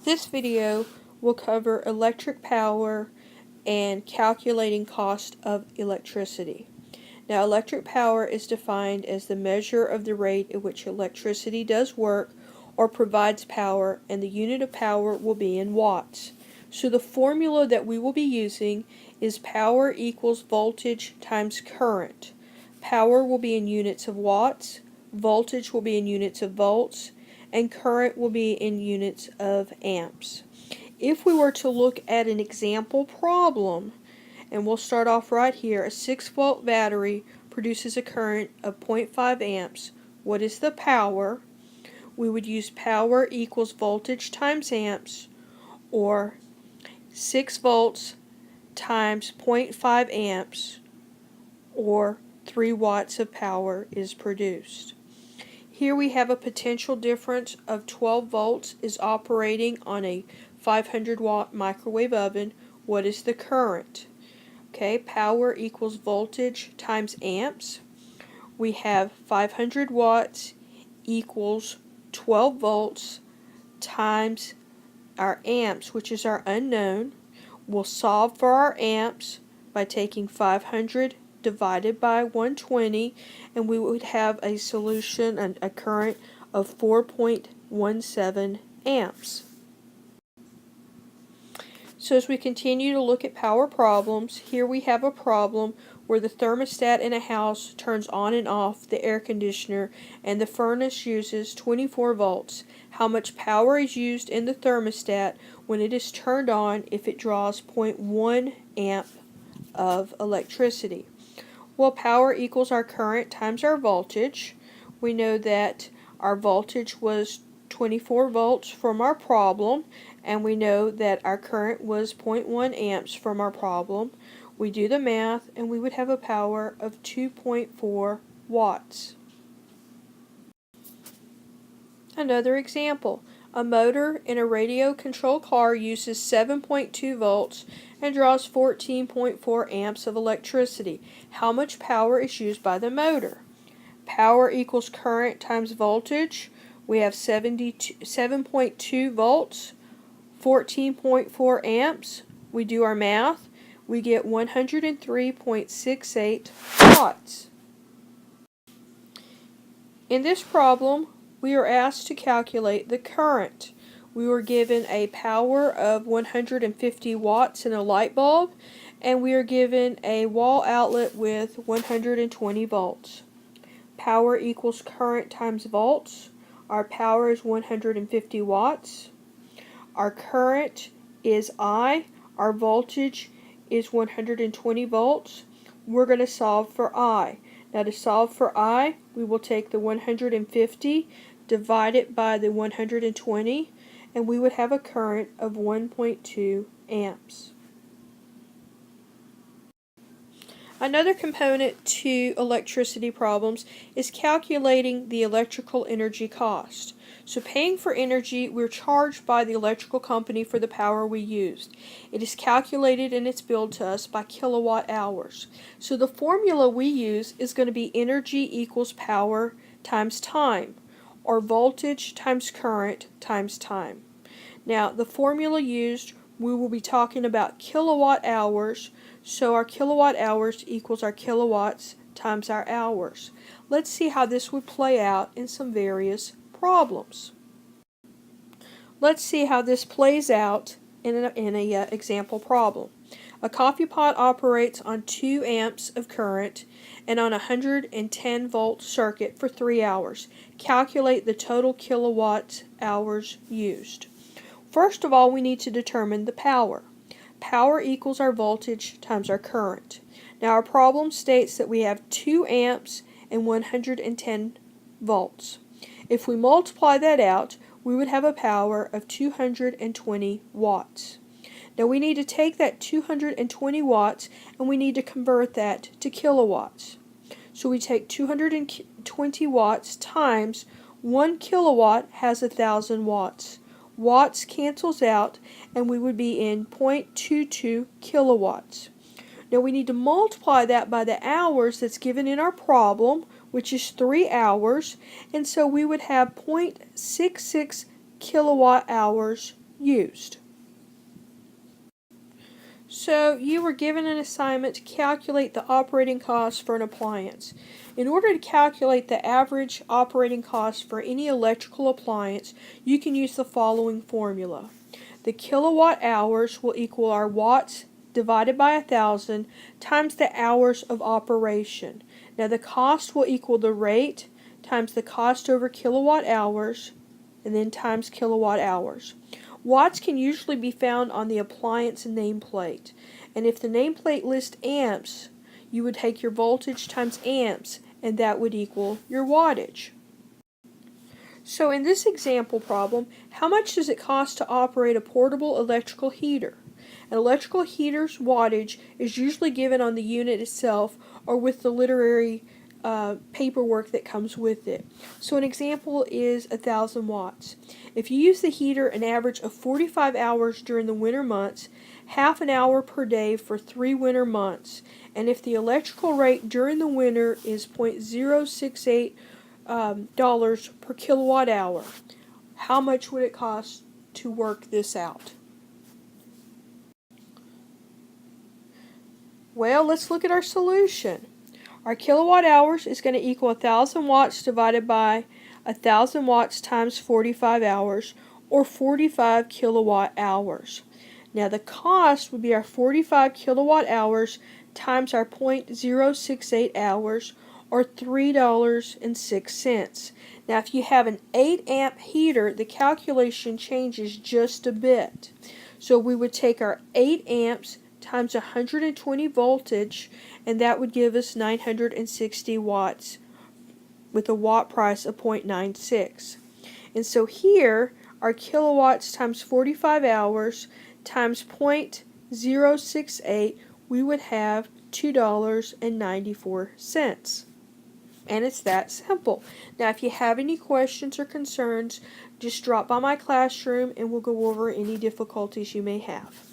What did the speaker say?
This video will cover electric power and calculating cost of electricity. Now, electric power is defined as the measure of the rate at which electricity does work or provides power, and the unit of power will be in watts. So the formula that we will be using is power equals voltage times current. Power will be in units of watts, voltage will be in units of volts, and current will be in units of amps. If we were to look at an example problem, and we'll start off right here, a 6-volt battery produces a current of 0.5 amps. What is the power? We would use power equals voltage times amps, or 6 volts times 0.5 amps, or 3 watts of power is produced. Here we have a potential difference of 12 volts is operating on a 500 watt microwave oven. What is the current? Okay, power equals voltage times amps. We have 500 watts equals 12 volts times our amps, which is our unknown. We'll solve for our amps by taking 500 divided by 120, and we would have a solution, a current of 4.17 amps. So as we continue to look at power problems, here we have a problem where the thermostat in a house turns on and off the air conditioner and the furnace uses 24 volts. How much power is used in the thermostat when it is turned on if it draws 0.1 amp of electricity? Well, power equals our current times our voltage. We know that our voltage was 24 volts from our problem, and we know that our current was 0.1 amps from our problem. We do the math, and we would have a power of 2.4 watts. Another example. A motor in a radio-controlled car uses 7.2 volts and draws 14.4 amps of electricity. How much power is used by the motor? Power equals current times voltage. We have 7.2 volts, 14.4 amps. We do our math. We get 103.68 watts. In this problem, we are asked to calculate the current. We were given a power of 150 watts in a light bulb, and we are given a wall outlet with 120 volts. Power equals current times volts. Our power is 150 watts. Our current is I. Our voltage is 120 volts. We're going to solve for I. Now, to solve for I, we will take the 150, divide it by the 120, and we would have a current of 1.2 amps. Another component to electricity problems is calculating the electrical energy cost. So paying for energy, we're charged by the electrical company for the power we used. It is calculated and it's billed to us by kilowatt hours. So the formula we use is going to be energy equals power times time, or voltage times current times time. Now, the formula used, we will be talking about kilowatt hours, so our kilowatt hours equals our kilowatts times our hours. Let's see how this would play out in some various problems. Let's see how this plays out in an example problem. A coffee pot operates on 2 amps of current and on a 110 volt circuit for 3 hours. Calculate the total kilowatt hours used. First of all, we need to determine the power. Power equals our voltage times our current. Now, our problem states that we have 2 amps and 110 volts. If we multiply that out, we would have a power of 220 watts. Now, we need to take that 220 watts and we need to convert that to kilowatts. So we take 220 watts times 1 kilowatt has 1,000 watts. Watts cancels out, and we would be in 0.22 kilowatts. Now we need to multiply that by the hours that's given in our problem, which is 3 hours, and so we would have 0.66 kilowatt hours used. So you were given an assignment to calculate the operating cost for an appliance. In order to calculate the average operating cost for any electrical appliance, you can use the following formula. The kilowatt hours will equal our watts divided by 1,000 times the hours of operation. Now the cost will equal the rate times the cost over kilowatt hours and then times kilowatt hours. Watts can usually be found on the appliance nameplate, and if the nameplate lists amps, you would take your voltage times amps, and that would equal your wattage. So in this example problem, how much does it cost to operate a portable electrical heater? An electrical heater's wattage is usually given on the unit itself or with the literary paperwork that comes with it. So an example is 1,000 watts. If you use the heater an average of 45 hours during the winter months, half an hour per day for 3 winter months, and if the electrical rate during the winter is $0.068 dollars per kilowatt hour, how much would it cost to work this out? Well, let's look at our solution. Our kilowatt hours is going to equal 1,000 watts divided by 1,000 watts times 45 hours, or 45 kilowatt hours. Now the cost would be our 45 kilowatt hours times our .068 hours, or $3.06. Now if you have an 8 amp heater, the calculation changes just a bit. So we would take our 8 amps times 120 voltage, and that would give us 960 watts with a watt price of 0.96. And so here, our kilowatts times 45 hours times .068, we would have $2.94. And it's that simple. Now if you have any questions or concerns, just drop by my classroom and we'll go over any difficulties you may have.